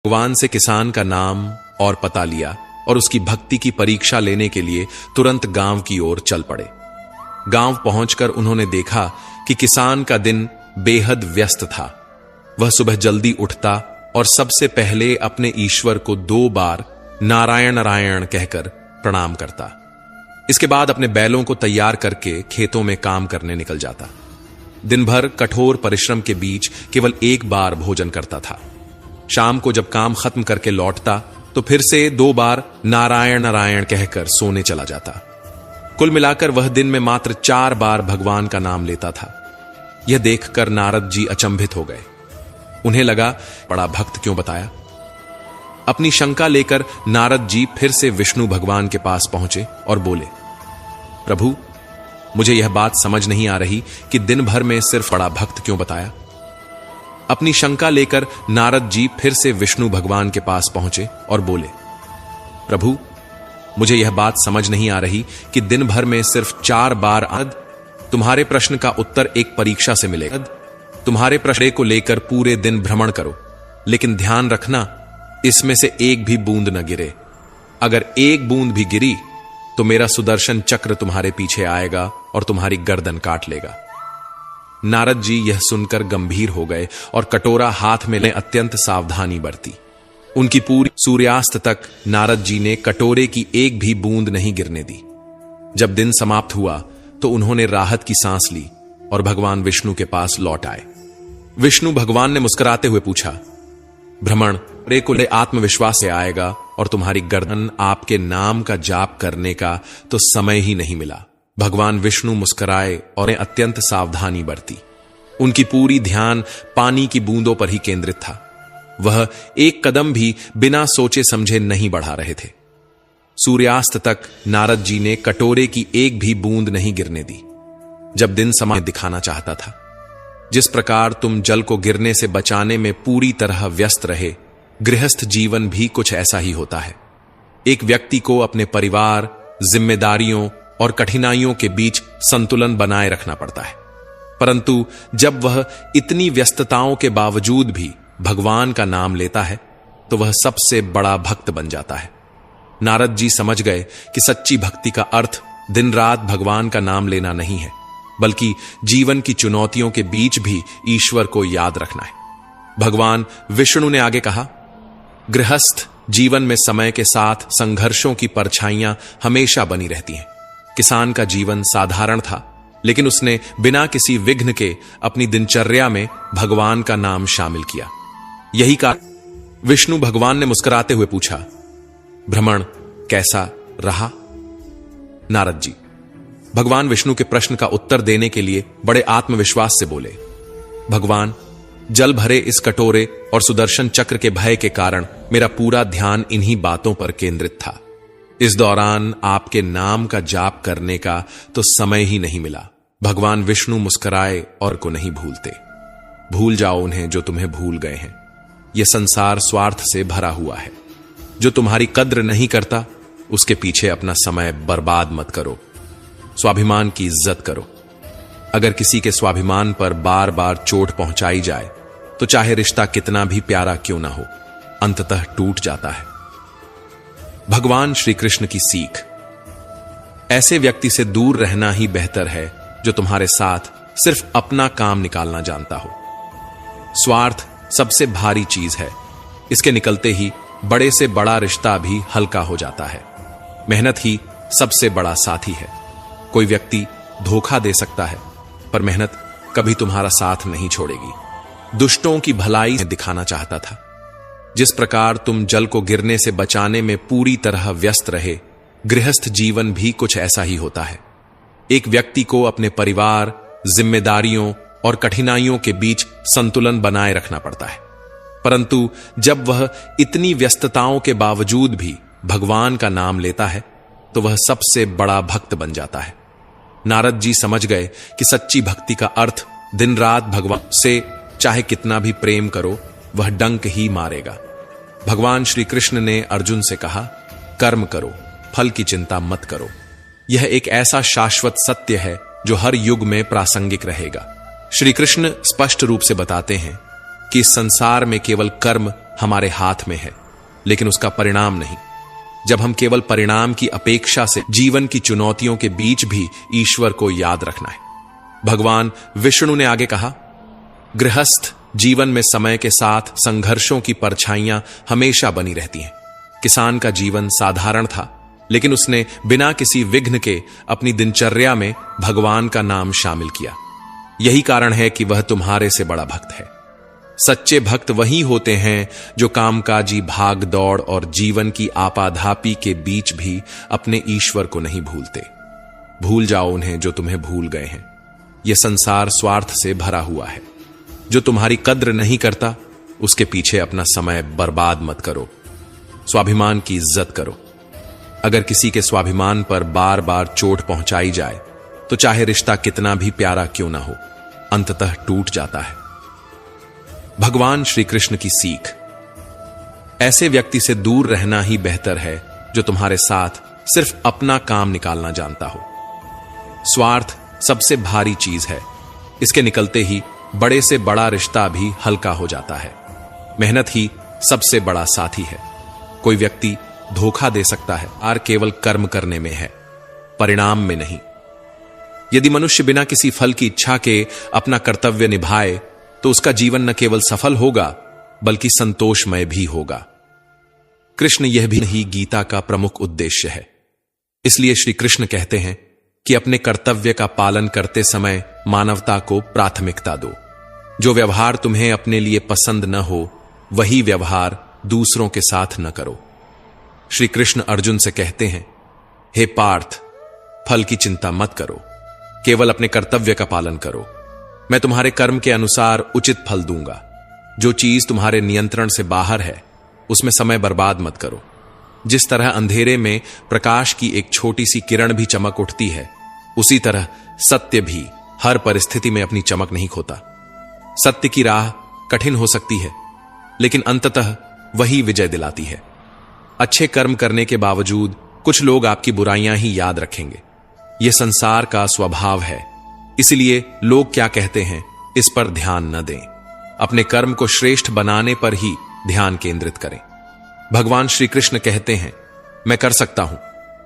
भगवान से किसान का नाम और पता लिया और उसकी भक्ति की परीक्षा लेने के लिए तुरंत गांव की ओर चल पड़े। गांव पहुंचकर उन्होंने देखा कि किसान का दिन बेहद व्यस्त था। वह सुबह जल्दी उठता और सबसे पहले अपने ईश्वर को 2 बार नारायण नारायण कहकर प्रणाम करता। इसके बाद अपने बैलों को तैयार करके खेतों में काम करने निकल जाता। दिन भर कठोर परिश्रम के बीच केवल 1 बार भोजन करता था। शाम को जब काम खत्म करके लौटता तो फिर से 2 बार नारायण नारायण कहकर सोने चला जाता। कुल मिलाकर वह दिन में मात्र 4 बार भगवान का नाम लेता था। यह देखकर नारद जी अचंभित हो गए। उन्हें लगा, बड़ा भक्त क्यों बताया। अपनी शंका लेकर नारद जी फिर से विष्णु भगवान के पास पहुंचे और बोले, प्रभु, मुझे यह बात समझ नहीं आ रही कि दिन भर में सिर्फ बड़ा भक्त क्यों बताया। अपनी शंका लेकर नारद जी फिर से विष्णु भगवान के पास पहुंचे और बोले, प्रभु, मुझे यह बात समझ नहीं आ रही कि दिन भर में सिर्फ 4 बार तुम्हारे प्रश्न का उत्तर एक परीक्षा से मिलेगा। तुम्हारे प्रश्न को लेकर पूरे दिन भ्रमण करो, लेकिन ध्यान रखना इसमें से एक भी बूंद न गिरे। अगर एक बूंद भी गिरी तो मेरा सुदर्शन चक्र तुम्हारे पीछे आएगा और तुम्हारी गर्दन काट लेगा। नारद जी यह सुनकर गंभीर हो गए और कटोरा हाथ में ले अत्यंत सावधानी बरती। उनकी पूरी सूर्यास्त तक नारद जी ने कटोरे की एक भी बूंद नहीं गिरने दी। जब दिन समाप्त हुआ तो उन्होंने राहत की सांस ली और भगवान विष्णु के पास लौट आए। विष्णु भगवान ने मुस्कुराते हुए पूछा, भ्रमण रे को ले आत्मविश्वास से आएगा और तुम्हारी गर्दन आपके नाम का जाप करने का तो समय ही नहीं मिला। भगवान विष्णु मुस्कुराए और अत्यंत सावधानी बरती। उनकी पूरी ध्यान पानी की बूंदों पर ही केंद्रित था। वह एक कदम भी बिना सोचे समझे नहीं बढ़ा रहे थे। सूर्यास्त तक नारद जी ने कटोरे की एक भी बूंद नहीं गिरने दी। जब दिन समय दिखाना चाहता था, जिस प्रकार तुम जल को गिरने से बचाने में पूरी तरह व्यस्त रहे, गृहस्थ जीवन भी कुछ ऐसा ही होता है। एक व्यक्ति को अपने परिवार, जिम्मेदारियों और कठिनाइयों के बीच संतुलन बनाए रखना पड़ता है। परंतु जब वह इतनी व्यस्तताओं के बावजूद भी भगवान का नाम लेता है तो वह सबसे बड़ा भक्त बन जाता है। नारद जी समझ गए कि सच्ची भक्ति का अर्थ दिन रात भगवान का नाम लेना नहीं है, बल्कि जीवन की चुनौतियों के बीच भी ईश्वर को याद रखना है। भगवान विष्णु ने आगे कहा, गृहस्थ जीवन में समय के साथ संघर्षों की परछाइयां हमेशा बनी रहती हैं। किसान का जीवन साधारण था, लेकिन उसने बिना किसी विघ्न के अपनी दिनचर्या में भगवान का नाम शामिल किया। यही कारण विष्णु भगवान ने मुस्कुराते हुए पूछा, भ्रमण कैसा रहा। नारद जी भगवान विष्णु के प्रश्न का उत्तर देने के लिए बड़े आत्मविश्वास से बोले, भगवान, जल भरे इस कटोरे और सुदर्शन चक्र के भय के कारण मेरा पूरा ध्यान इन्हीं बातों पर केंद्रित था। इस दौरान आपके नाम का जाप करने का तो समय ही नहीं मिला। भगवान विष्णु मुस्कुराए और को नहीं भूलते। भूल जाओ उन्हें जो तुम्हें भूल गए हैं। यह संसार स्वार्थ से भरा हुआ है। जो तुम्हारी कद्र नहीं करता उसके पीछे अपना समय बर्बाद मत करो। स्वाभिमान की इज्जत करो। अगर किसी के स्वाभिमान पर बार बार चोट पहुंचाई जाए तो चाहे रिश्ता कितना भी प्यारा क्यों ना हो, अंततः टूट जाता है। भगवान श्री कृष्ण की सीख, ऐसे व्यक्ति से दूर रहना ही बेहतर है जो तुम्हारे साथ सिर्फ अपना काम निकालना जानता हो। स्वार्थ सबसे भारी चीज है। इसके निकलते ही बड़े से बड़ा रिश्ता भी हल्का हो जाता है। मेहनत ही सबसे बड़ा साथी है। कोई व्यक्ति धोखा दे सकता है, पर मेहनत कभी तुम्हारा साथ नहीं छोड़ेगी। दुष्टों की भलाई दिखाना चाहता था। जिस प्रकार तुम जल को गिरने से बचाने में पूरी तरह व्यस्त रहे, गृहस्थ जीवन भी कुछ ऐसा ही होता है। एक व्यक्ति को अपने परिवार, जिम्मेदारियों और कठिनाइयों के बीच संतुलन बनाए रखना पड़ता है। परंतु जब वह इतनी व्यस्तताओं के बावजूद भी भगवान का नाम लेता है तो वह सबसे बड़ा भक्त बन जाता है। नारद जी समझ गए कि सच्ची भक्ति का अर्थ दिन रात भगवान से चाहे कितना भी प्रेम करो, वह डंक ही मारेगा। भगवान श्री कृष्ण ने अर्जुन से कहा, कर्म करो, फल की चिंता मत करो। यह एक ऐसा शाश्वत सत्य है जो हर युग में प्रासंगिक रहेगा। श्री कृष्ण स्पष्ट रूप से बताते हैं कि इस संसार में केवल कर्म हमारे हाथ में है, लेकिन उसका परिणाम नहीं। जब हम केवल परिणाम की अपेक्षा से जीवन की चुनौतियों के बीच भी ईश्वर को याद रखना है। भगवान विष्णु ने आगे कहा, गृहस्थ जीवन में समय के साथ संघर्षों की परछाइयां हमेशा बनी रहती हैं। किसान का जीवन साधारण था, लेकिन उसने बिना किसी विघ्न के अपनी दिनचर्या में भगवान का नाम शामिल किया। यही कारण है कि वह तुम्हारे से बड़ा भक्त है। सच्चे भक्त वही होते हैं जो कामकाजी भाग दौड़ और जीवन की आपाधापी के बीच भी अपने ईश्वर को नहीं भूलते। भूल जाओ उन्हें जो तुम्हें भूल गए हैं। यह संसार स्वार्थ से भरा हुआ है। जो तुम्हारी कद्र नहीं करता, उसके पीछे अपना समय बर्बाद मत करो। स्वाभिमान की इज्जत करो। अगर किसी के स्वाभिमान पर बार बार चोट पहुंचाई जाए तो चाहे रिश्ता कितना भी प्यारा क्यों ना हो, अंततः टूट जाता है। भगवान श्री कृष्ण की सीख, ऐसे व्यक्ति से दूर रहना ही बेहतर है जो तुम्हारे साथ सिर्फ अपना काम निकालना जानता हो। स्वार्थ सबसे भारी चीज है। इसके निकलते ही बड़े से बड़ा रिश्ता भी हल्का हो जाता है। मेहनत ही सबसे बड़ा साथी है। कोई व्यक्ति धोखा दे सकता है और केवल कर्म करने में है, परिणाम में नहीं। यदि मनुष्य बिना किसी फल की इच्छा के अपना कर्तव्य निभाए तो उसका जीवन न केवल सफल होगा बल्कि संतोषमय भी होगा। कृष्ण यह भी नहीं गीता का प्रमुख उद्देश्य है। इसलिए श्री कृष्ण कहते हैं कि अपने कर्तव्य का पालन करते समय मानवता को प्राथमिकता दो। जो व्यवहार तुम्हें अपने लिए पसंद न हो, वही व्यवहार दूसरों के साथ न करो। श्री कृष्ण अर्जुन से कहते हैं, हे पार्थ, फल की चिंता मत करो, केवल अपने कर्तव्य का पालन करो। मैं तुम्हारे कर्म के अनुसार उचित फल दूंगा। जो चीज तुम्हारे नियंत्रण से बाहर है, उसमें समय बर्बाद मत करो। जिस तरह अंधेरे में प्रकाश की एक छोटी सी किरण भी चमक उठती है, उसी तरह सत्य भी हर परिस्थिति में अपनी चमक नहीं खोता। सत्य की राह कठिन हो सकती है, लेकिन अंततः वही विजय दिलाती है। अच्छे कर्म करने के बावजूद कुछ लोग आपकी बुराइयां ही याद रखेंगे। यह संसार का स्वभाव है। इसलिए लोग क्या कहते हैं, इस पर ध्यान न दें। अपने कर्म को श्रेष्ठ बनाने पर ही ध्यान केंद्रित करें। भगवान श्री कृष्ण कहते हैं, मैं कर सकता हूं,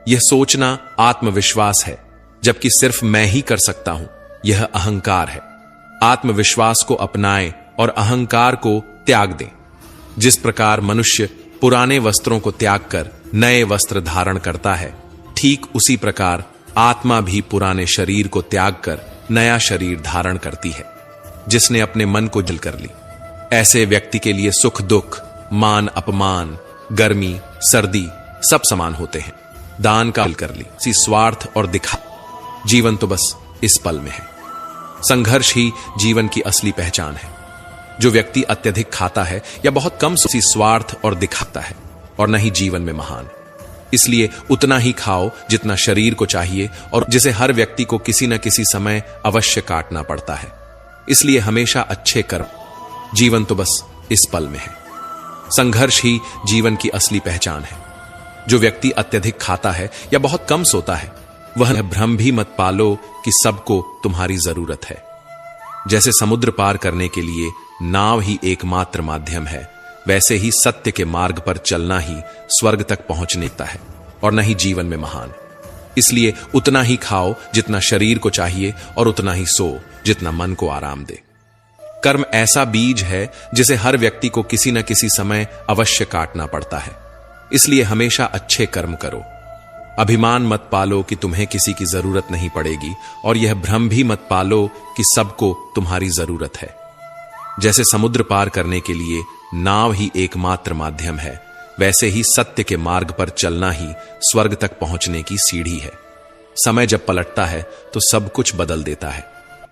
यह सोचना आत्मविश्वास है, जबकि सिर्फ मैं ही कर सकता हूं, यह अहंकार है। आत्मविश्वास को अपनाएं और अहंकार को त्याग दें। जिस प्रकार मनुष्य पुराने वस्त्रों को त्याग कर नए वस्त्र धारण करता है, ठीक उसी प्रकार आत्मा भी पुराने शरीर को त्याग कर नया शरीर धारण करती है, जिसने अपने मन को जल कर ली। ऐसे व्यक्ति के लिए सुख दुख, मान अपमान, गर्मी सर्दी सब समान होते हैं। दान का कर ली, सी स्वार्थ और दिखा, जीवन तो बस इस पल में है। संघर्ष ही जीवन की असली पहचान है। जो व्यक्ति अत्यधिक खाता है या बहुत कम सी स्वार्थ और दिखाता है, और न ही जीवन में महान। इसलिए उतना ही खाओ जितना शरीर को चाहिए, और जिसे हर व्यक्ति को किसी न किसी समय अवश्य काटना पड़ता है। इसलिए हमेशा अच्छे कर्म, जीवन तो बस इस पल में है। संघर्ष ही जीवन की असली पहचान है। जो व्यक्ति अत्यधिक खाता है या बहुत कम सोता है, वह भ्रम भी मत पालो कि सबको तुम्हारी जरूरत है। जैसे समुद्र पार करने के लिए नाव ही एकमात्र माध्यम है, वैसे ही सत्य के मार्ग पर चलना ही स्वर्ग तक पहुंचने का है, और न ही जीवन में महान। इसलिए उतना ही खाओ जितना शरीर को चाहिए, और उतना ही सो जितना मन को आराम दे। कर्म ऐसा बीज है जिसे हर व्यक्ति को किसी न किसी समय अवश्य काटना पड़ता है। इसलिए हमेशा अच्छे कर्म करो। अभिमान मत पालो कि तुम्हें किसी की जरूरत नहीं पड़ेगी, और यह भ्रम भी मत पालो कि सबको तुम्हारी जरूरत है। जैसे समुद्र पार करने के लिए नाव ही एकमात्र माध्यम है, वैसे ही सत्य के मार्ग पर चलना ही स्वर्ग तक पहुंचने की सीढ़ी है। समय जब पलटता है तो सब कुछ बदल देता है।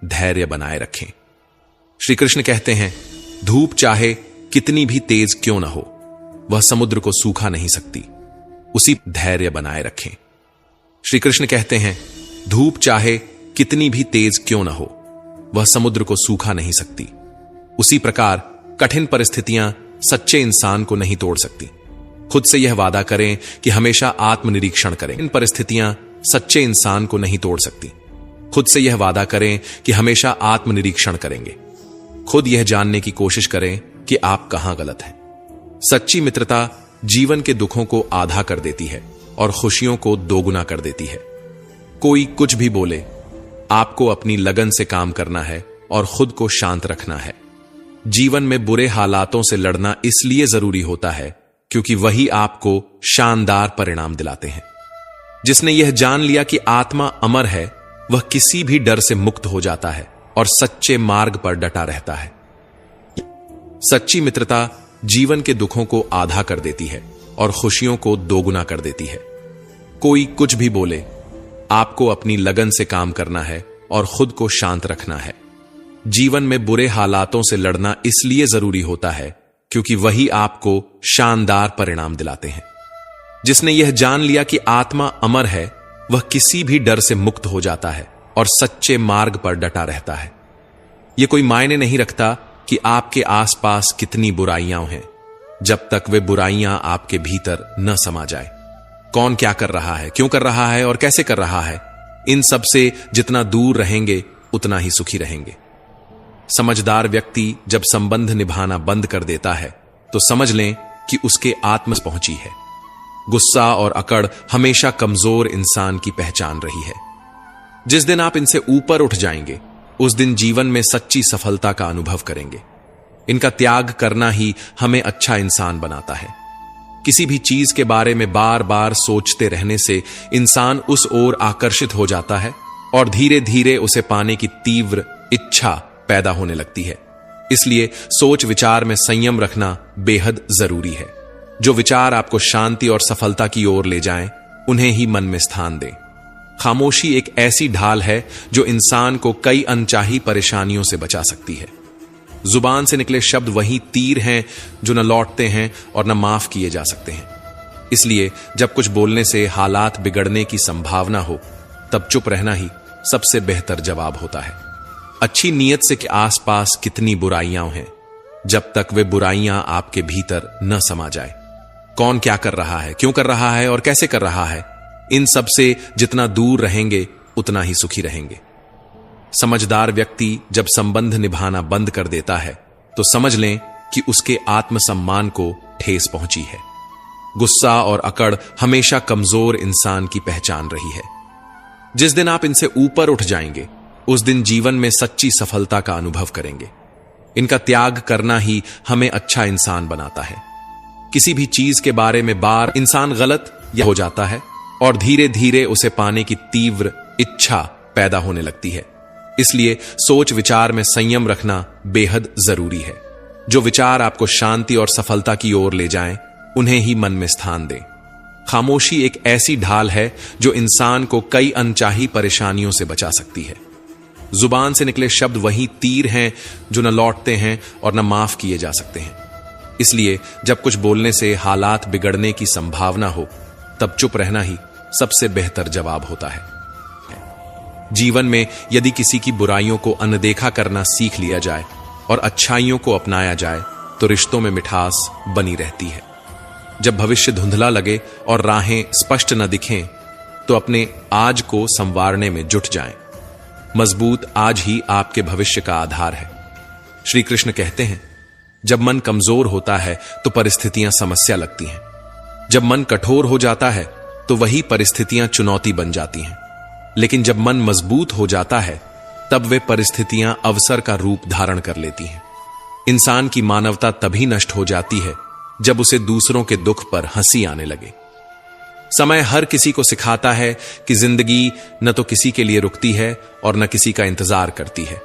धैर्य बनाए रखें। श्री कृष्ण कहते हैं, धूप चाहे कितनी भी तेज क्यों न हो, वह समुद्र को सूखा नहीं सकती। उसी धैर्य बनाए रखें। श्री कृष्ण कहते हैं, धूप चाहे कितनी भी तेज क्यों न हो, वह समुद्र को सूखा नहीं सकती। उसी प्रकार कठिन परिस्थितियां सच्चे इंसान को नहीं तोड़ सकती। खुद से यह वादा करें कि हमेशा आत्मनिरीक्षण करें। इन परिस्थितियां सच्चे इंसान को नहीं तोड़ सकती। खुद से यह वादा करें कि हमेशा आत्मनिरीक्षण करेंगे। खुद यह जानने की कोशिश करें कि आप कहां गलत हैं। सच्ची मित्रता जीवन के दुखों को आधा कर देती है और खुशियों को दोगुना कर देती है। कोई कुछ भी बोले, आपको अपनी लगन से काम करना है और खुद को शांत रखना है। जीवन में बुरे हालातों से लड़ना इसलिए जरूरी होता है क्योंकि वही आपको शानदार परिणाम दिलाते हैं। जिसने यह जान लिया कि आत्मा अमर है, वह किसी भी डर से मुक्त हो जाता है और सच्चे मार्ग पर डटा रहता है। सच्ची मित्रता जीवन के दुखों को आधा कर देती है और खुशियों को दोगुना कर देती है। कोई कुछ भी बोले, आपको अपनी लगन से काम करना है और खुद को शांत रखना है। जीवन में बुरे हालातों से लड़ना इसलिए जरूरी होता है क्योंकि वही आपको शानदार परिणाम दिलाते हैं। जिसने यह जान लिया कि आत्मा अमर है, वह किसी भी डर से मुक्त हो जाता है और सच्चे मार्ग पर डटा रहता है। यह कोई मायने नहीं रखता कि आपके आसपास कितनी बुराइयां हैं, जब तक वे बुराइयां आपके भीतर न समा जाए। कौन क्या कर रहा है, क्यों कर रहा है और कैसे कर रहा है, इन सब से जितना दूर रहेंगे उतना ही सुखी रहेंगे। समझदार व्यक्ति जब संबंध निभाना बंद कर देता है तो समझ लें कि उसके आत्म पहुंची है। गुस्सा और अकड़ हमेशा कमजोर इंसान की पहचान रही है। जिस दिन आप इनसे ऊपर उठ जाएंगे, उस दिन जीवन में सच्ची सफलता का अनुभव करेंगे। इनका त्याग करना ही हमें अच्छा इंसान बनाता है। किसी भी चीज के बारे में बार बार सोचते रहने से इंसान उस ओर आकर्षित हो जाता है और धीरे धीरे उसे पाने की तीव्र इच्छा पैदा होने लगती है। इसलिए सोच विचार में संयम रखना बेहद जरूरी है। जो विचार आपको शांति और सफलता की ओर ले जाएं, उन्हें ही मन में स्थान दें। खामोशी एक ऐसी ढाल है जो इंसान को कई अनचाही परेशानियों से बचा सकती है। जुबान से निकले शब्द वही तीर हैं जो न लौटते हैं और न माफ किए जा सकते हैं। इसलिए जब कुछ बोलने से हालात बिगड़ने की संभावना हो, तब चुप रहना ही सबसे बेहतर जवाब होता है। अच्छी नीयत से कि आसपास कितनी बुराइयां हैं, जब तक वे बुराइयां आपके भीतर न समा जाए। कौन क्या कर रहा है, क्यों कर रहा है और कैसे कर रहा है, इन सब से जितना दूर रहेंगे उतना ही सुखी रहेंगे। समझदार व्यक्ति जब संबंध निभाना बंद कर देता है तो समझ लें कि उसके आत्मसम्मान को ठेस पहुंची है। गुस्सा और अकड़ हमेशा कमजोर इंसान की पहचान रही है। जिस दिन आप इनसे ऊपर उठ जाएंगे, उस दिन जीवन में सच्ची सफलता का अनुभव करेंगे। इनका त्याग करना ही हमें अच्छा इंसान बनाता है। किसी भी चीज के बारे में बार इंसान गलत या हो जाता है और धीरे धीरे उसे पाने की तीव्र इच्छा पैदा होने लगती है। इसलिए सोच विचार में संयम रखना बेहद जरूरी है। जो विचार आपको शांति और सफलता की ओर ले जाएं, उन्हें ही मन में स्थान दें। खामोशी एक ऐसी ढाल है जो इंसान को कई अनचाही परेशानियों से बचा सकती है। जुबान से निकले शब्द वही तीर हैं जो न लौटते हैं और न माफ किए जा सकते हैं। इसलिए जब कुछ बोलने से हालात बिगड़ने की संभावना हो, तब चुप रहना ही सबसे बेहतर जवाब होता है। जीवन में यदि किसी की बुराइयों को अनदेखा करना सीख लिया जाए और अच्छाइयों को अपनाया जाए, तो रिश्तों में मिठास बनी रहती है। जब भविष्य धुंधला लगे और राहें स्पष्ट न दिखें, तो अपने आज को संवारने में जुट जाएं। मजबूत आज ही आपके भविष्य का आधार है। श्री कृष्ण कहते हैं, जब मन कमजोर होता है तो परिस्थितियां समस्या लगती हैं। जब मन कठोर हो जाता है तो वही परिस्थितियां चुनौती बन जाती हैं। लेकिन जब मन मजबूत हो जाता है, तब वे परिस्थितियां अवसर का रूप धारण कर लेती हैं। इंसान की मानवता तभी नष्ट हो जाती है जब उसे दूसरों के दुख पर हंसी आने लगे। समय हर किसी को सिखाता है कि जिंदगी न तो किसी के लिए रुकती है और न किसी का इंतजार करती है।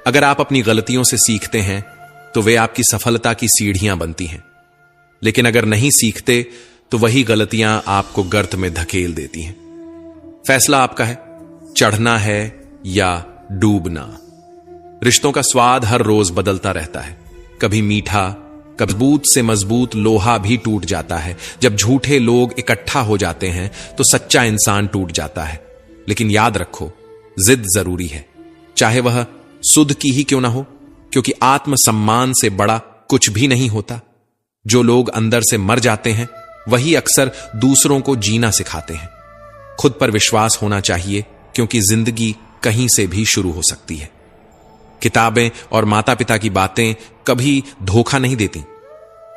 अगर आप अपनी गलतियों से सीखते हैं तो वे आपकी सफलता की सीढ़ियां बनती हैं। लेकिन अगर नहीं सीखते तो वही गलतियां आपको गर्त में धकेल देती हैं। फैसला आपका है, चढ़ना है या डूबना। रिश्तों का स्वाद हर रोज बदलता रहता है। कभी मीठा, कभी मजबूत से मजबूत लोहा भी टूट जाता है। जब झूठे लोग इकट्ठा हो जाते हैं तो सच्चा इंसान टूट जाता है। लेकिन याद रखो, जिद जरूरी है, चाहे वह सुध की ही क्यों ना हो, क्योंकि आत्मसम्मान से बड़ा कुछ भी नहीं होता। जो लोग अंदर से मर जाते हैं, वही अक्सर दूसरों को जीना सिखाते हैं। खुद पर विश्वास होना चाहिए, क्योंकि जिंदगी कहीं से भी शुरू हो सकती है। किताबें और माता पिता की बातें कभी धोखा नहीं देती।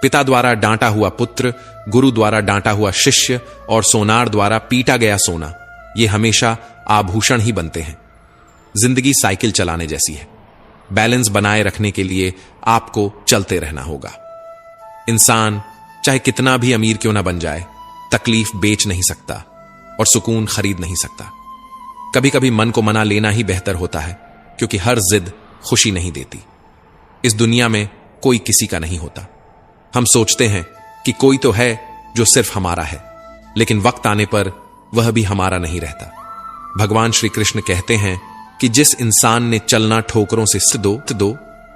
पिता द्वारा डांटा हुआ पुत्र, गुरु द्वारा डांटा हुआ शिष्य और सोनार द्वारा पीटा गया सोना, ये हमेशा आभूषण ही बनते हैं। जिंदगी साइकिल चलाने जैसी है। बैलेंस बनाए रखने के लिए आपको चलते रहना होगा। इंसान चाहे कितना भी अमीर क्यों ना बन जाए, तकलीफ बेच नहीं सकता और सुकून खरीद नहीं सकता। कभी कभी मन को मना लेना ही बेहतर होता है, क्योंकि हर जिद खुशी नहीं देती। इस दुनिया में कोई किसी का नहीं होता। हम सोचते हैं कि कोई तो है जो सिर्फ हमारा है, लेकिन वक्त आने पर वह भी हमारा नहीं रहता। भगवान श्री कृष्ण कहते हैं कि जिस इंसान ने चलना ठोकरों से दो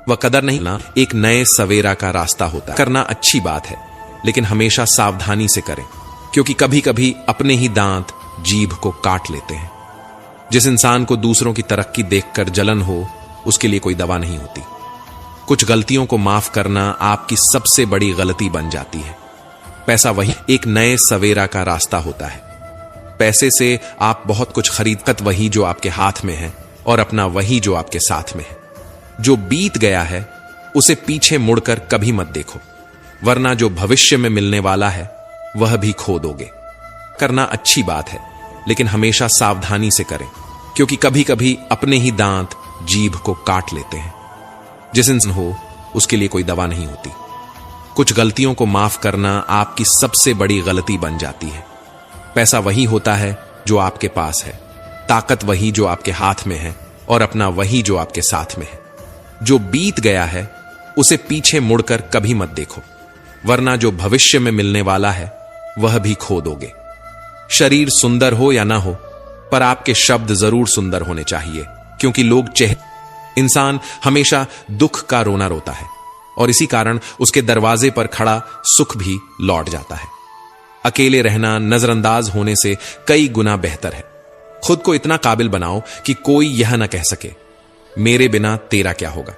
वह कदर नहीं ना, एक नए सवेरा का रास्ता होता है। करना अच्छी बात है, लेकिन हमेशा सावधानी से करें, क्योंकि कभी कभी अपने ही दांत जीभ को काट लेते हैं। जिस इंसान को दूसरों की तरक्की देखकर जलन हो, उसके लिए कोई दवा नहीं होती। कुछ गलतियों को माफ करना आपकी सबसे बड़ी गलती बन जाती है। पैसा वही एक नए सवेरा का रास्ता होता है। पैसे से आप बहुत कुछ खरीदकत वही जो आपके हाथ में है और अपना वही जो आपके साथ में है। जो बीत गया है उसे पीछे मुड़कर कभी मत देखो, वरना जो भविष्य में मिलने वाला है वह भी खो दोगे। करना अच्छी बात है, लेकिन हमेशा सावधानी से करें, क्योंकि कभी कभी अपने ही दांत जीभ को काट लेते हैं। जिस इंसान हो उसके लिए कोई दवा नहीं होती। कुछ गलतियों को माफ करना आपकी सबसे बड़ी गलती बन जाती है। पैसा वही होता है जो आपके पास है, ताकत वही जो आपके हाथ में है और अपना वही जो आपके साथ में है। जो बीत गया है उसे पीछे मुड़कर कभी मत देखो, वरना जो भविष्य में मिलने वाला है वह भी खो दोगे। शरीर सुंदर हो या ना हो, पर आपके शब्द जरूर सुंदर होने चाहिए, क्योंकि लोग इंसान हमेशा दुख का रोना रोता है और इसी कारण उसके दरवाजे पर खड़ा सुख भी लौट जाता है। अकेले रहना नजरअंदाज होने से कई गुना बेहतर है। खुद को इतना काबिल बनाओ कि कोई यह ना कह सके, मेरे बिना तेरा क्या होगा।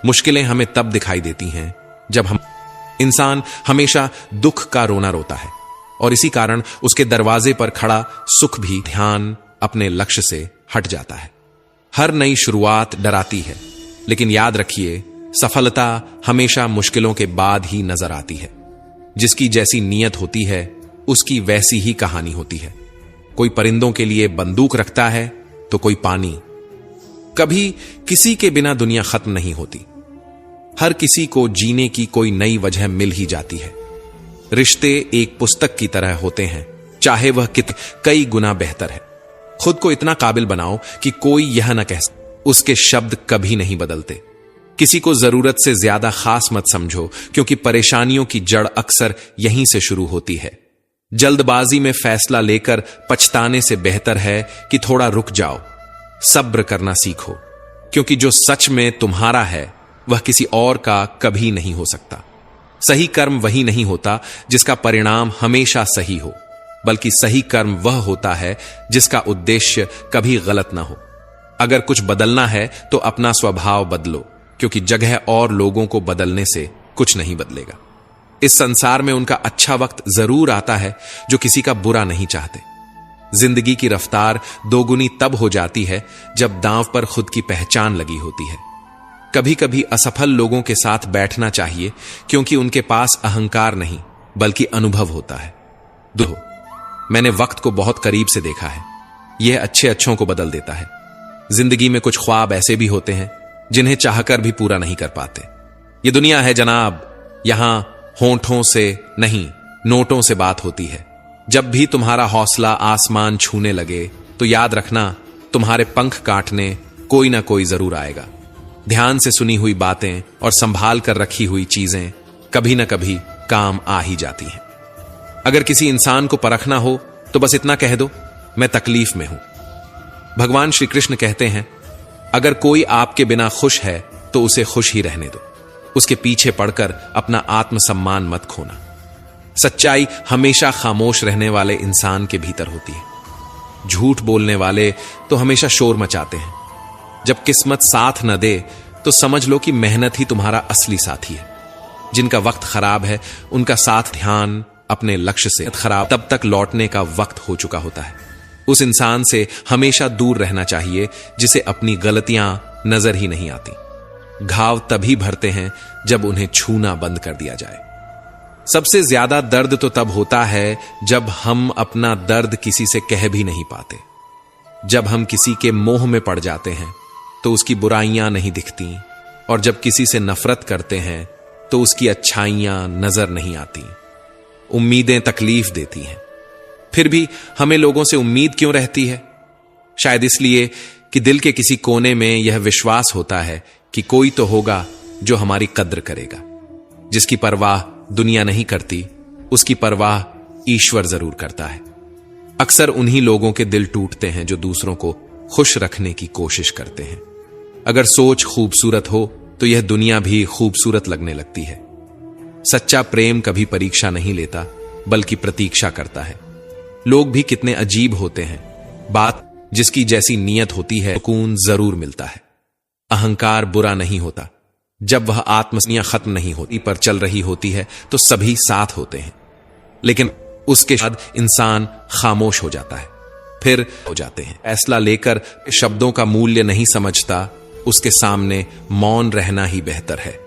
मुश्किलें हमें तब दिखाई देती हैं जब इंसान हमेशा दुख का रोना रोता है और इसी कारण उसके दरवाजे पर खड़ा सुख भी ध्यान अपने लक्ष्य से हट जाता है। हर नई शुरुआत डराती है, लेकिन याद रखिए, सफलता हमेशा मुश्किलों के बाद ही नजर आती है। जिसकी जैसी नीयत होती है उसकी वैसी ही कहानी होती है। कोई परिंदों के लिए बंदूक रखता है तो कोई पानी। कभी किसी के बिना दुनिया खत्म नहीं होती। हर किसी को जीने की कोई नई वजह मिल ही जाती है। रिश्ते एक पुस्तक की तरह होते हैं, चाहे वह कई गुना बेहतर है। खुद को इतना काबिल बनाओ कि कोई यह न कह सके, उसके शब्द कभी नहीं बदलते। किसी को जरूरत से ज्यादा खास मत समझो, क्योंकि परेशानियों की जड़ अक्सर यहीं से शुरू होती है। जल्दबाजी में फैसला लेकर पछताने से बेहतर है कि थोड़ा रुक जाओ, सब्र करना सीखो, क्योंकि जो सच में तुम्हारा है वह किसी और का कभी नहीं हो सकता। सही कर्म वही नहीं होता जिसका परिणाम हमेशा सही हो, बल्कि सही कर्म वह होता है जिसका उद्देश्य कभी गलत ना हो। अगर कुछ बदलना है तो अपना स्वभाव बदलो, क्योंकि जगह और लोगों को बदलने से कुछ नहीं बदलेगा। इस संसार में उनका अच्छा वक्त जरूर आता है जो किसी का बुरा नहीं चाहते। जिंदगी की रफ्तार दोगुनी तब हो जाती है जब दांव पर खुद की पहचान लगी होती है। कभी कभी असफल लोगों के साथ बैठना चाहिए, क्योंकि उनके पास अहंकार नहीं बल्कि अनुभव होता है। मैंने वक्त को बहुत करीब से देखा है। यह अच्छे अच्छों को बदल देता है। जिंदगी में कुछ ख्वाब ऐसे भी होते हैं जिन्हें चाहकर भी पूरा नहीं कर पाते। ये दुनिया है जनाब, यहां होंठों से नहीं नोटों से बात होती है। जब भी तुम्हारा हौसला आसमान छूने लगे तो याद रखना, तुम्हारे पंख काटने कोई ना कोई जरूर आएगा। ध्यान से सुनी हुई बातें और संभाल कर रखी हुई चीजें कभी ना कभी काम आ ही जाती हैं। अगर किसी इंसान को परखना हो तो बस इतना कह दो, मैं तकलीफ में हूं। भगवान श्री कृष्ण कहते हैं, अगर कोई आपके बिना खुश है तो उसे खुश ही रहने दो। उसके पीछे पड़कर अपना आत्मसम्मान मत खोना। सच्चाई हमेशा खामोश रहने वाले इंसान के भीतर होती है। झूठ बोलने वाले तो हमेशा शोर मचाते हैं। जब किस्मत साथ न दे तो समझ लो कि मेहनत ही तुम्हारा असली साथी है। जिनका वक्त खराब है उनका साथ ध्यान अपने लक्ष्य से खराब तब तक लौटने का वक्त हो चुका होता है। उस इंसान से हमेशा दूर रहना चाहिए जिसे अपनी गलतियां नजर ही नहीं आती। घाव तभी भरते हैं जब उन्हें छूना बंद कर दिया जाए। सबसे ज्यादा दर्द तो तब होता है जब हम अपना दर्द किसी से कह भी नहीं पाते। जब हम किसी के मोह में पड़ जाते हैं तो उसकी बुराइयां नहीं दिखती, और जब किसी से नफरत करते हैं तो उसकी अच्छाइयां नजर नहीं आती। उम्मीदें तकलीफ देती हैं। फिर भी हमें लोगों से उम्मीद क्यों रहती है? शायद इसलिए कि दिल के किसी कोने में यह विश्वास होता है कि कोई तो होगा जो हमारी कद्र करेगा। जिसकी परवाह दुनिया नहीं करती, उसकी परवाह ईश्वर जरूर करता है। अक्सर उन्हीं लोगों के दिल टूटते हैं जो दूसरों को खुश रखने की कोशिश करते हैं। अगर सोच खूबसूरत हो तो यह दुनिया भी खूबसूरत लगने लगती है। सच्चा प्रेम कभी परीक्षा नहीं लेता, बल्कि प्रतीक्षा करता है। लोग भी कितने अजीब होते हैं। बात जिसकी जैसी नीयत होती है, सुकून जरूर मिलता है। अहंकार बुरा नहीं होता। जब वह आत्मसनिया खत्म नहीं होती पर चल रही होती है तो सभी साथ होते हैं, लेकिन उसके बाद इंसान खामोश हो जाता है, फिर हो जाते हैं। फैसला लेकर शब्दों का मूल्य नहीं समझता, उसके सामने मौन रहना ही बेहतर है।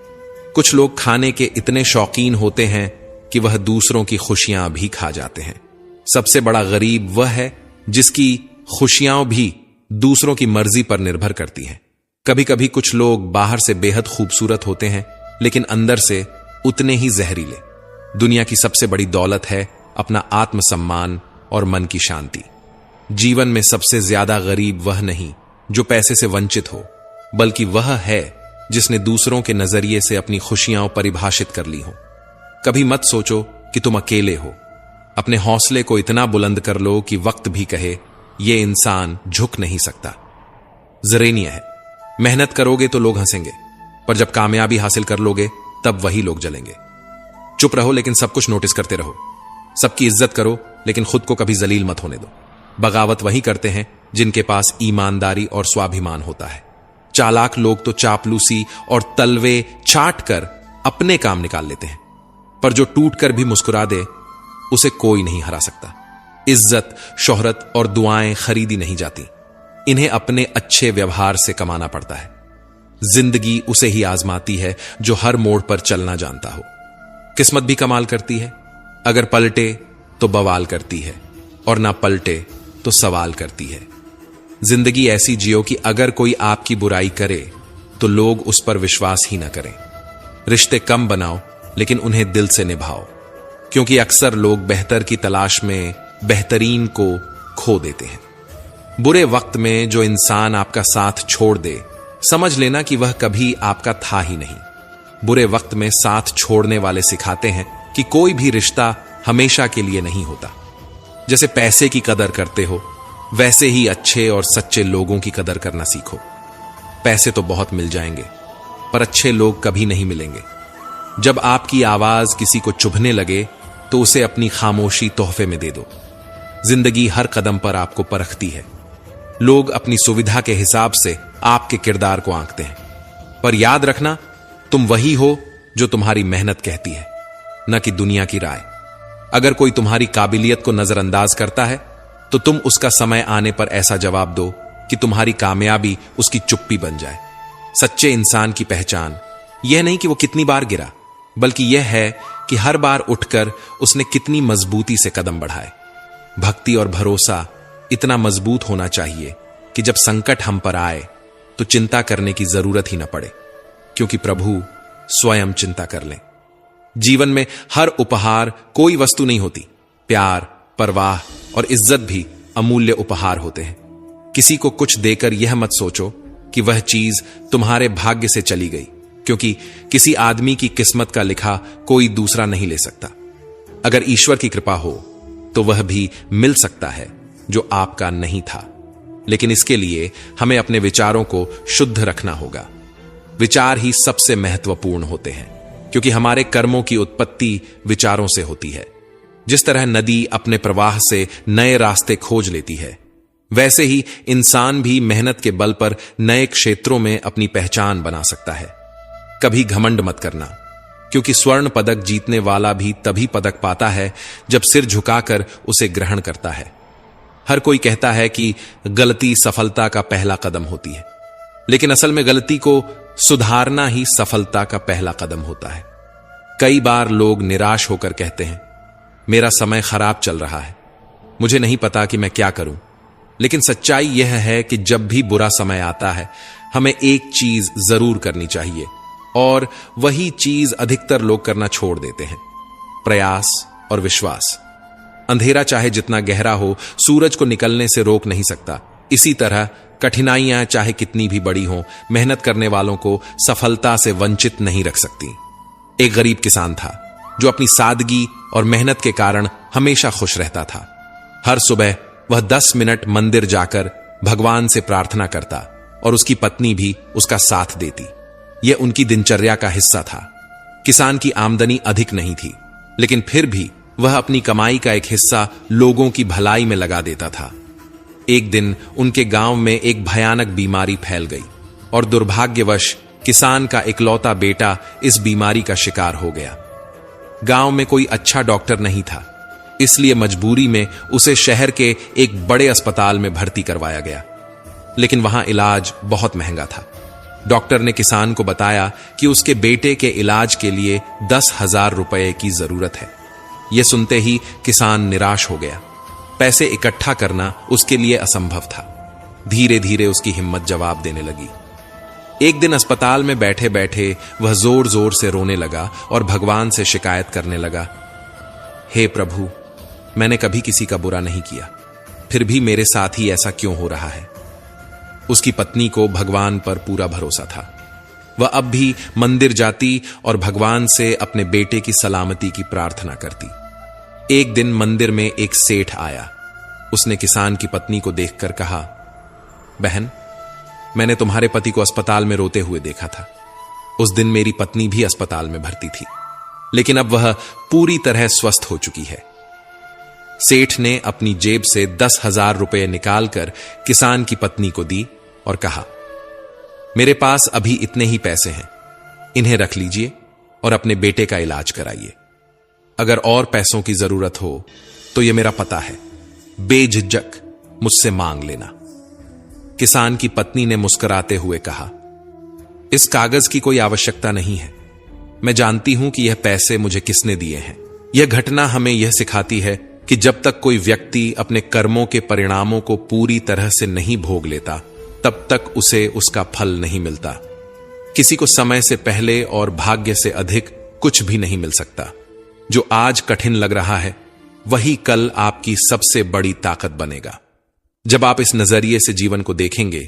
कुछ लोग खाने के इतने शौकीन होते हैं कि वह दूसरों की खुशियां भी खा जाते हैं। सबसे बड़ा गरीब वह है जिसकी खुशियां भी दूसरों की मर्जी पर निर्भर करती हैं। कभी कभी कुछ लोग बाहर से बेहद खूबसूरत होते हैं, लेकिन अंदर से उतने ही जहरीले। दुनिया की सबसे बड़ी दौलत है अपना आत्मसम्मान और मन की शांति। जीवन में सबसे ज्यादा गरीब वह नहीं जो पैसे से वंचित हो, बल्कि वह है जिसने दूसरों के नजरिए से अपनी खुशियां परिभाषित कर ली हो। कभी मत सोचो कि तुम अकेले हो। अपने हौसले को इतना बुलंद कर लो कि वक्त भी कहे यह इंसान झुक नहीं सकता। जरेनिया है, मेहनत करोगे तो लोग हंसेंगे, पर जब कामयाबी हासिल कर लोगे तब वही लोग जलेंगे। चुप रहो लेकिन सब कुछ नोटिस करते रहो। सबकी इज्जत करो लेकिन खुद को कभी जलील मत होने दो। बगावत वही करते हैं जिनके पास ईमानदारी और स्वाभिमान होता है। चालाक लोग तो चापलूसी और तलवे चाट कर अपने काम निकाल लेते हैं, पर जो टूट कर भी मुस्कुरा दे उसे कोई नहीं हरा सकता। इज्जत, शोहरत और दुआएं खरीदी नहीं जाती, इन्हें अपने अच्छे व्यवहार से कमाना पड़ता है। जिंदगी उसे ही आजमाती है जो हर मोड़ पर चलना जानता हो। किस्मत भी कमाल करती है, अगर पलटे तो बवाल करती है और ना पलटे तो सवाल करती है। जिंदगी ऐसी जियो कि अगर कोई आपकी बुराई करे तो लोग उस पर विश्वास ही ना करें। रिश्ते कम बनाओ लेकिन उन्हें दिल से निभाओ, क्योंकि अक्सर लोग बेहतर की तलाश में बेहतरीन को खो देते हैं। बुरे वक्त में जो इंसान आपका साथ छोड़ दे, समझ लेना कि वह कभी आपका था ही नहीं। बुरे वक्त में साथ छोड़ने वाले सिखाते हैं कि कोई भी रिश्ता हमेशा के लिए नहीं होता। जैसे पैसे की कदर करते हो, वैसे ही अच्छे और सच्चे लोगों की कदर करना सीखो। पैसे तो बहुत मिल जाएंगे, पर अच्छे लोग कभी नहीं मिलेंगे। जब आपकी आवाज किसी को चुभने लगे तो उसे अपनी खामोशी तोहफे में दे दो। जिंदगी हर कदम पर आपको परखती है। लोग अपनी सुविधा के हिसाब से आपके किरदार को आंकते हैं, पर याद रखना तुम वही हो जो तुम्हारी मेहनत कहती है, न कि दुनिया की राय। अगर कोई तुम्हारी काबिलियत को नजरअंदाज करता है तो तुम उसका समय आने पर ऐसा जवाब दो कि तुम्हारी कामयाबी उसकी चुप्पी बन जाए। सच्चे इंसान की पहचान यह नहीं कि वो कितनी बार गिरा, बल्कि यह है कि हर बार उठकर उसने कितनी मजबूती से कदम बढ़ाए। भक्ति और भरोसा इतना मजबूत होना चाहिए कि जब संकट हम पर आए तो चिंता करने की जरूरत ही न पड़े, क्योंकि प्रभु स्वयं चिंता कर लें। जीवन में हर उपहार कोई वस्तु नहीं होती। प्यार, परवाह और इज्जत भी अमूल्य उपहार होते हैं। किसी को कुछ देकर यह मत सोचो कि वह चीज तुम्हारे भाग्य से चली गई, क्योंकि किसी आदमी की किस्मत का लिखा कोई दूसरा नहीं ले सकता। अगर ईश्वर की कृपा हो तो वह भी मिल सकता है जो आपका नहीं था, लेकिन इसके लिए हमें अपने विचारों को शुद्ध रखना होगा। विचार ही सबसे महत्वपूर्ण होते हैं, क्योंकि हमारे कर्मों की उत्पत्ति विचारों से होती है। जिस तरह नदी अपने प्रवाह से नए रास्ते खोज लेती है, वैसे ही इंसान भी मेहनत के बल पर नए क्षेत्रों में अपनी पहचान बना सकता है। कभी घमंड मत करना, क्योंकि स्वर्ण पदक जीतने वाला भी तभी पदक पाता है जब सिर झुकाकर उसे ग्रहण करता है। हर कोई कहता है कि गलती सफलता का पहला कदम होती है, लेकिन असल में गलती को सुधारना ही सफलता का पहला कदम होता है। कई बार लोग निराश होकर कहते हैं, मेरा समय खराब चल रहा है, मुझे नहीं पता कि मैं क्या करूं। लेकिन सच्चाई यह है कि जब भी बुरा समय आता है, हमें एक चीज जरूर करनी चाहिए, और वही चीज अधिकतर लोग करना छोड़ देते हैं, प्रयास और विश्वास। अंधेरा चाहे जितना गहरा हो, सूरज को निकलने से रोक नहीं सकता। इसी तरह कठिनाइयां चाहे कितनी भी बड़ी हों, मेहनत करने वालों को सफलता से वंचित नहीं रख सकती। एक गरीब किसान था जो अपनी सादगी और मेहनत के कारण हमेशा खुश रहता था। हर सुबह वह 10 मिनट मंदिर जाकर भगवान से प्रार्थना करता और उसकी पत्नी भी उसका साथ देती। यह उनकी दिनचर्या का हिस्सा था। किसान की आमदनी अधिक नहीं थी, लेकिन फिर भी वह अपनी कमाई का एक हिस्सा लोगों की भलाई में लगा देता था। एक दिन उनके गांव में एक भयानक बीमारी फैल गई और दुर्भाग्यवश किसान का इकलौता बेटा इस बीमारी का शिकार हो गया। गांव में कोई अच्छा डॉक्टर नहीं था, इसलिए मजबूरी में उसे शहर के एक बड़े अस्पताल में भर्ती करवाया गया। लेकिन वहां इलाज बहुत महंगा था। डॉक्टर ने किसान को बताया कि उसके बेटे के इलाज के लिए 10,000 रुपए की जरूरत है। यह सुनते ही किसान निराश हो गया। पैसे इकट्ठा करना उसके लिए असंभव था। धीरे धीरे उसकी हिम्मत जवाब देने लगी। एक दिन अस्पताल में बैठे बैठे वह जोर जोर से रोने लगा और भगवान से शिकायत करने लगा, हे प्रभु, मैंने कभी किसी का बुरा नहीं किया, फिर भी मेरे साथ ही ऐसा क्यों हो रहा है। उसकी पत्नी को भगवान पर पूरा भरोसा था। वह अब भी मंदिर जाती और भगवान से अपने बेटे की सलामती की प्रार्थना करती। एक दिन मंदिर में एक सेठ आया। उसने किसान की पत्नी को देखकर कहा, बहन, मैंने तुम्हारे पति को अस्पताल में रोते हुए देखा था। उस दिन मेरी पत्नी भी अस्पताल में भर्ती थी, लेकिन अब वह पूरी तरह स्वस्थ हो चुकी है। सेठ ने अपनी जेब से 10,000 रुपए निकालकर किसान की पत्नी को दी और कहा, मेरे पास अभी इतने ही पैसे हैं, इन्हें रख लीजिए और अपने बेटे का इलाज कराइए। अगर और पैसों की जरूरत हो तो यह मेरा पता है, बेझिझक मुझसे मांग लेना। किसान की पत्नी ने मुस्कुराते हुए कहा, इस कागज की कोई आवश्यकता नहीं है। मैं जानती हूं कि यह पैसे मुझे किसने दिए हैं। यह घटना हमें यह सिखाती है कि जब तक कोई व्यक्ति अपने कर्मों के परिणामों को पूरी तरह से नहीं भोग लेता, तब तक उसे उसका फल नहीं मिलता। किसी को समय से पहले और भाग्य से अधिक कुछ भी नहीं मिल सकता। जो आज कठिन लग रहा है, वही कल आपकी सबसे बड़ी ताकत बनेगा। जब आप इस नजरिए से जीवन को देखेंगे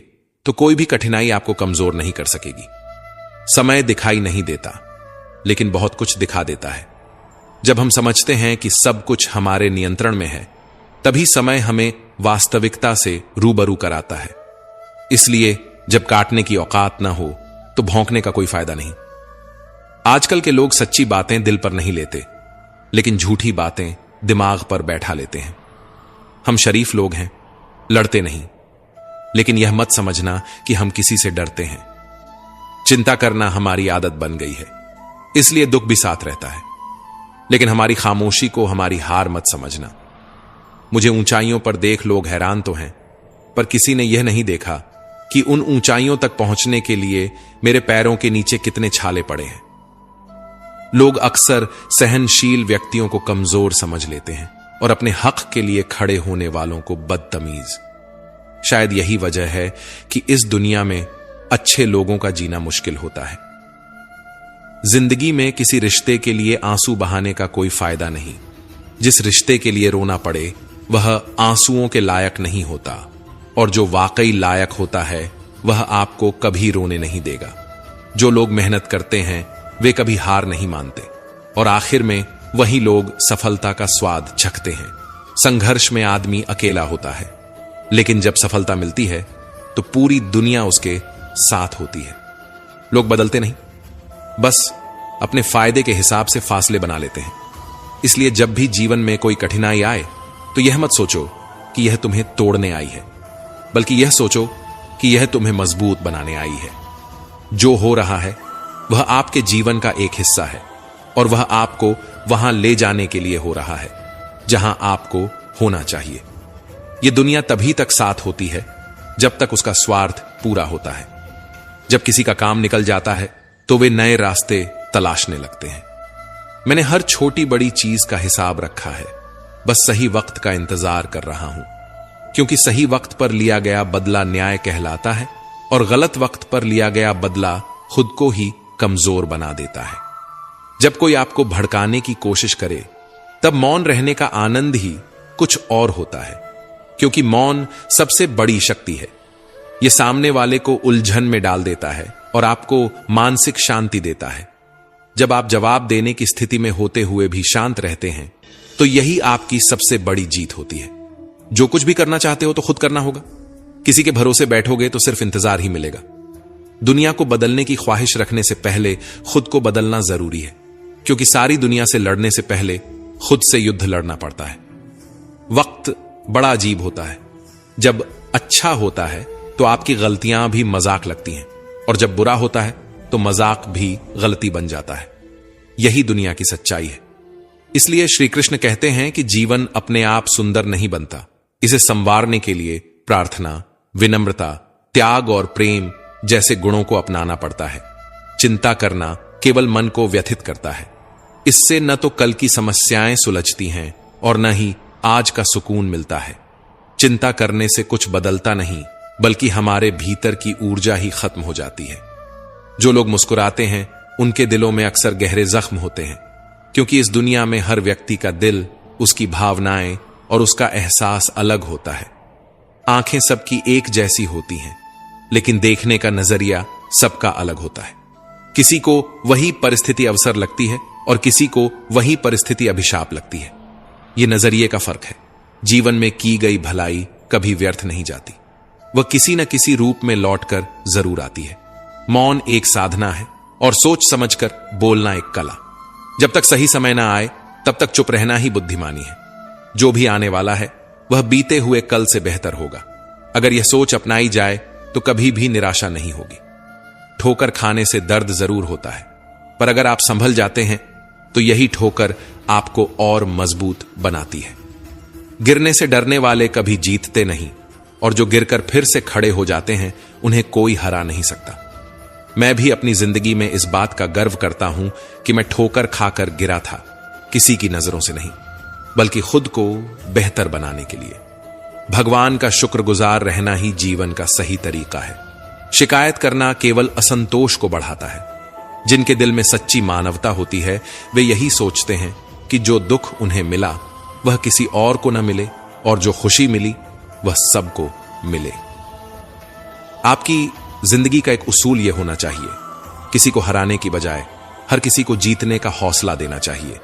तो कोई भी कठिनाई आपको कमजोर नहीं कर सकेगी। समय दिखाई नहीं देता, लेकिन बहुत कुछ दिखा देता है। जब हम समझते हैं कि सब कुछ हमारे नियंत्रण में है, तभी समय हमें वास्तविकता से रूबरू कराता है। इसलिए जब काटने की औकात ना हो तो भौंकने का कोई फायदा नहीं। आजकल के लोग सच्ची बातें दिल पर नहीं लेते, लेकिन झूठी बातें दिमाग पर बैठा लेते हैं। हम शरीफ लोग हैं, लड़ते नहीं, लेकिन यह मत समझना कि हम किसी से डरते हैं। चिंता करना हमारी आदत बन गई है, इसलिए दुख भी साथ रहता है। लेकिन हमारी खामोशी को हमारी हार मत समझना। मुझे ऊंचाइयों पर देख लोग हैरान तो हैं, पर किसी ने यह नहीं देखा कि उन ऊंचाइयों तक पहुंचने के लिए मेरे पैरों के नीचे कितने छाले पड़े हैं। लोग अक्सर सहनशील व्यक्तियों को कमजोर समझ लेते हैं और अपने हक के लिए खड़े होने वालों को बदतमीज। शायद यही वजह है कि इस दुनिया में अच्छे लोगों का जीना मुश्किल होता है। जिंदगी में किसी रिश्ते के लिए आंसू बहाने का कोई फायदा नहीं। जिस रिश्ते के लिए रोना पड़े वह आंसुओं के लायक नहीं होता, और जो वाकई लायक होता है वह आपको कभी रोने नहीं देगा। जो लोग मेहनत करते हैं वे कभी हार नहीं मानते, और आखिर में वही लोग सफलता का स्वाद चखते हैं। संघर्ष में आदमी अकेला होता है, लेकिन जब सफलता मिलती है तो पूरी दुनिया उसके साथ होती है। लोग बदलते नहीं, बस अपने फायदे के हिसाब से फासले बना लेते हैं। इसलिए जब भी जीवन में कोई कठिनाई आए तो यह मत सोचो कि यह तुम्हें तोड़ने आई है, बल्कि यह सोचो कि यह तुम्हें मजबूत बनाने आई है। जो हो रहा है वह आपके जीवन का एक हिस्सा है, और वह आपको वहां ले जाने के लिए हो रहा है जहां आपको होना चाहिए। यह दुनिया तभी तक साथ होती है जब तक उसका स्वार्थ पूरा होता है। जब किसी का काम निकल जाता है तो वे नए रास्ते तलाशने लगते हैं। मैंने हर छोटी बड़ी चीज का हिसाब रखा है, बस सही वक्त का इंतजार कर रहा हूं, क्योंकि सही वक्त पर लिया गया बदला न्याय कहलाता है और गलत वक्त पर लिया गया बदला खुद को ही कमजोर बना देता है। जब कोई आपको भड़काने की कोशिश करे, तब मौन रहने का आनंद ही कुछ और होता है, क्योंकि मौन सबसे बड़ी शक्ति है। यह सामने वाले को उलझन में डाल देता है और आपको मानसिक शांति देता है। जब आप जवाब देने की स्थिति में होते हुए भी शांत रहते हैं, तो यही आपकी सबसे बड़ी जीत होती है। जो कुछ भी करना चाहते हो तो खुद करना होगा। किसी के भरोसे बैठोगे तो सिर्फ इंतजार ही मिलेगा। दुनिया को बदलने की ख्वाहिश रखने से पहले खुद को बदलना जरूरी है, क्योंकि सारी दुनिया से लड़ने से पहले खुद से युद्ध लड़ना पड़ता है। वक्त बड़ा अजीब होता है। जब अच्छा होता है तो आपकी गलतियां भी मजाक लगती हैं, और जब बुरा होता है तो मजाक भी गलती बन जाता है। यही दुनिया की सच्चाई है। इसलिए श्री कृष्ण कहते हैं कि जीवन अपने आप सुंदर नहीं बनता, इसे संवारने के लिए प्रार्थना, विनम्रता, त्याग और प्रेम जैसे गुणों को अपनाना पड़ता है। चिंता करना केवल मन को व्यथित करता है। इससे न तो कल की समस्याएं सुलझती हैं और न ही आज का सुकून मिलता है। चिंता करने से कुछ बदलता नहीं, बल्कि हमारे भीतर की ऊर्जा ही खत्म हो जाती है। जो लोग मुस्कुराते हैं उनके दिलों में अक्सर गहरे जख्म होते हैं, क्योंकि इस दुनिया में हर व्यक्ति का दिल, उसकी भावनाएं और उसका एहसास अलग होता है। आंखें सबकी एक जैसी होती हैं, लेकिन देखने का नजरिया सबका अलग होता है। किसी को वही परिस्थिति अवसर लगती है और किसी को वही परिस्थिति अभिशाप लगती है। यह नजरिए का फर्क है। जीवन में की गई भलाई कभी व्यर्थ नहीं जाती, वह किसी न किसी रूप में लौटकर जरूर आती है। मौन एक साधना है और सोच समझकर बोलना एक कला। जब तक सही समय ना आए तब तक चुप रहना ही बुद्धिमानी है। जो भी आने वाला है वह बीते हुए कल से बेहतर होगा। अगर यह सोच अपनाई जाए तो कभी भी निराशा नहीं होगी। ठोकर खाने से दर्द जरूर होता है, पर अगर आप संभल जाते हैं तो यही ठोकर आपको और मजबूत बनाती है। गिरने से डरने वाले कभी जीतते नहीं, और जो गिरकर फिर से खड़े हो जाते हैं उन्हें कोई हरा नहीं सकता। मैं भी अपनी जिंदगी में इस बात का गर्व करता हूं कि मैं ठोकर खाकर गिरा था, किसी की नजरों से नहीं, बल्कि खुद को बेहतर बनाने के लिए। भगवान का शुक्रगुजार रहना ही जीवन का सही तरीका है। शिकायत करना केवल असंतोष को बढ़ाता है। जिनके दिल में सच्ची मानवता होती है वे यही सोचते हैं कि जो दुख उन्हें मिला वह किसी और को न मिले, और जो खुशी मिली वह सबको मिले। आपकी जिंदगी का एक उसूल यह होना चाहिए, किसी को हराने की बजाय हर किसी को जीतने का हौसला देना चाहिए।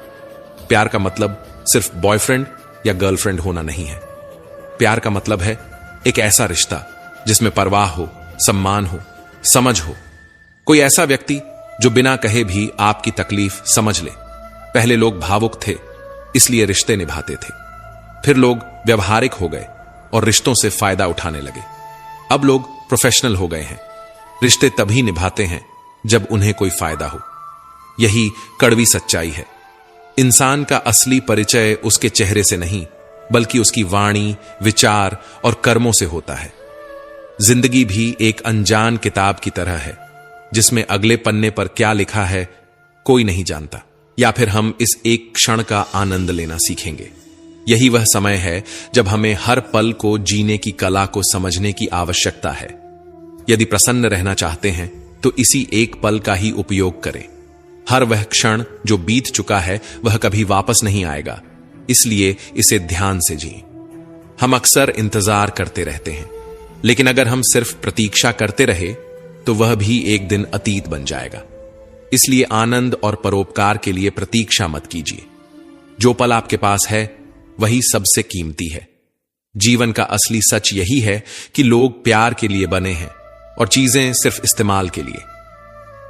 प्यार का मतलब सिर्फ बॉयफ्रेंड या गर्लफ्रेंड होना नहीं है। प्यार का मतलब है एक ऐसा रिश्ता जिसमें परवाह हो, सम्मान हो, समझ हो। कोई ऐसा व्यक्ति जो बिना कहे भी आपकी तकलीफ समझ ले। पहले लोग भावुक थे, इसलिए रिश्ते निभाते थे। फिर लोग व्यवहारिक हो गए और रिश्तों से फायदा उठाने लगे। अब लोग प्रोफेशनल हो गए हैं। रिश्ते तभी निभाते हैं जब उन्हें कोई फायदा हो। यही कड़वी सच्चाई है। इंसान का असली परिचय उसके चेहरे से नहीं, बल्कि उसकी वाणी, विचार और कर्मों से होता है। जिंदगी भी एक अनजान किताब की तरह है, जिसमें अगले पन्ने पर क्या लिखा है कोई नहीं जानता, या फिर हम इस एक क्षण का आनंद लेना सीखेंगे। यही वह समय है जब हमें हर पल को जीने की कला को समझने की आवश्यकता है। यदि प्रसन्न रहना चाहते हैं तो इसी एक पल का ही उपयोग करें। हर वह क्षण जो बीत चुका है वह कभी वापस नहीं आएगा, इसलिए इसे ध्यान से जिएं। हम अक्सर इंतजार करते रहते हैं, लेकिन अगर हम सिर्फ प्रतीक्षा करते रहे तो वह भी एक दिन अतीत बन जाएगा। इसलिए आनंद और परोपकार के लिए प्रतीक्षा मत कीजिए। जो पल आपके पास है वही सबसे कीमती है। जीवन का असली सच यही है कि लोग प्यार के लिए बने हैं और चीजें सिर्फ इस्तेमाल के लिए।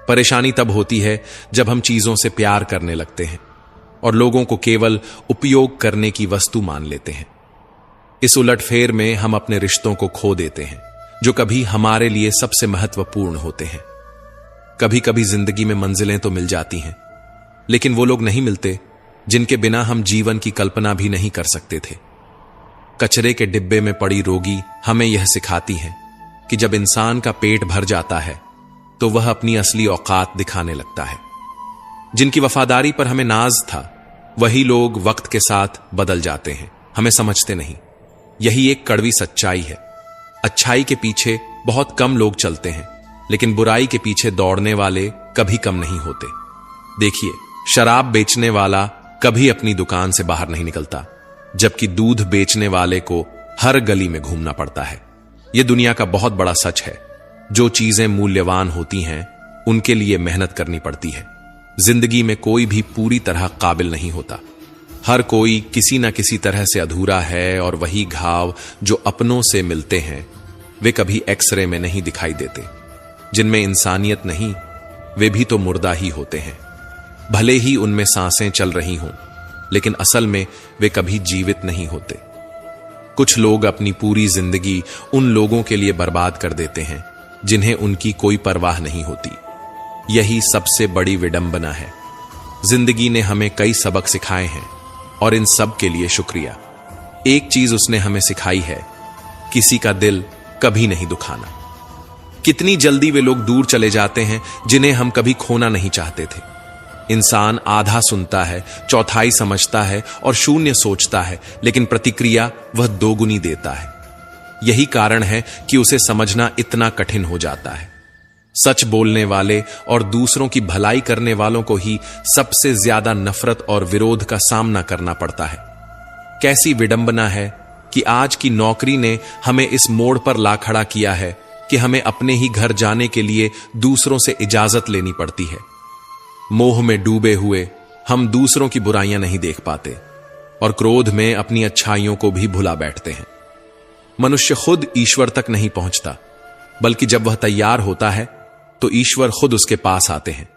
परेशानी तब होती है जब हम चीजों से प्यार करने लगते हैं और लोगों को केवल उपयोग करने की वस्तु मान लेते हैं। इस उलटफेर में हम अपने रिश्तों को खो देते हैं, जो कभी हमारे लिए सबसे महत्वपूर्ण होते हैं। कभी कभी जिंदगी में मंजिलें तो मिल जाती हैं, लेकिन वो लोग नहीं मिलते जिनके बिना हम जीवन की कल्पना भी नहीं कर सकते थे। कचरे के डिब्बे में पड़ी रोगी हमें यह सिखाती है कि जब इंसान का पेट भर जाता है तो वह अपनी असली औकात दिखाने लगता है। जिनकी वफादारी पर हमें नाज था, वही लोग वक्त के साथ बदल जाते हैं, हमें समझते नहीं। यही एक कड़वी सच्चाई है। अच्छाई के पीछे बहुत कम लोग चलते हैं, लेकिन बुराई के पीछे दौड़ने वाले कभी कम नहीं होते। देखिए, शराब बेचने वाला कभी अपनी दुकान से बाहर नहीं निकलता, जबकि दूध बेचने वाले को हर गली में घूमना पड़ता है। यह दुनिया का बहुत बड़ा सच है। जो चीजें मूल्यवान होती हैं, उनके लिए मेहनत करनी पड़ती है। जिंदगी में कोई भी पूरी तरह काबिल नहीं होता। हर कोई किसी न किसी तरह से अधूरा है, और वही घाव जो अपनों से मिलते हैं, वे कभी एक्सरे में नहीं दिखाई देते। जिनमें इंसानियत नहीं, वे भी तो मुर्दा ही होते हैं। भले ही उनमें सांसें चल रही हों, लेकिन असल में वे कभी जीवित नहीं होते। कुछ लोग अपनी पूरी जिंदगी उन लोगों के लिए बर्बाद कर देते हैं जिन्हें उनकी कोई परवाह नहीं होती। यही सबसे बड़ी विडंबना है। जिंदगी ने हमें कई सबक सिखाए हैं, और इन सब के लिए शुक्रिया। एक चीज उसने हमें सिखाई है, किसी का दिल कभी नहीं दुखाना। कितनी जल्दी वे लोग दूर चले जाते हैं जिन्हें हम कभी खोना नहीं चाहते थे। इंसान आधा सुनता है, चौथाई समझता है और शून्य सोचता है, लेकिन प्रतिक्रिया वह दोगुनी देता है। यही कारण है कि उसे समझना इतना कठिन हो जाता है। सच बोलने वाले और दूसरों की भलाई करने वालों को ही सबसे ज्यादा नफरत और विरोध का सामना करना पड़ता है। कैसी विडंबना है कि आज की नौकरी ने हमें इस मोड़ पर ला खड़ा किया है कि हमें अपने ही घर जाने के लिए दूसरों से इजाजत लेनी पड़ती है। मोह में डूबे हुए हम दूसरों की बुराइयां नहीं देख पाते, और क्रोध में अपनी अच्छाइयों को भी भुला बैठते हैं। मनुष्य खुद ईश्वर तक नहीं पहुंचता, बल्कि जब वह तैयार होता है तो ईश्वर खुद उसके पास आते हैं।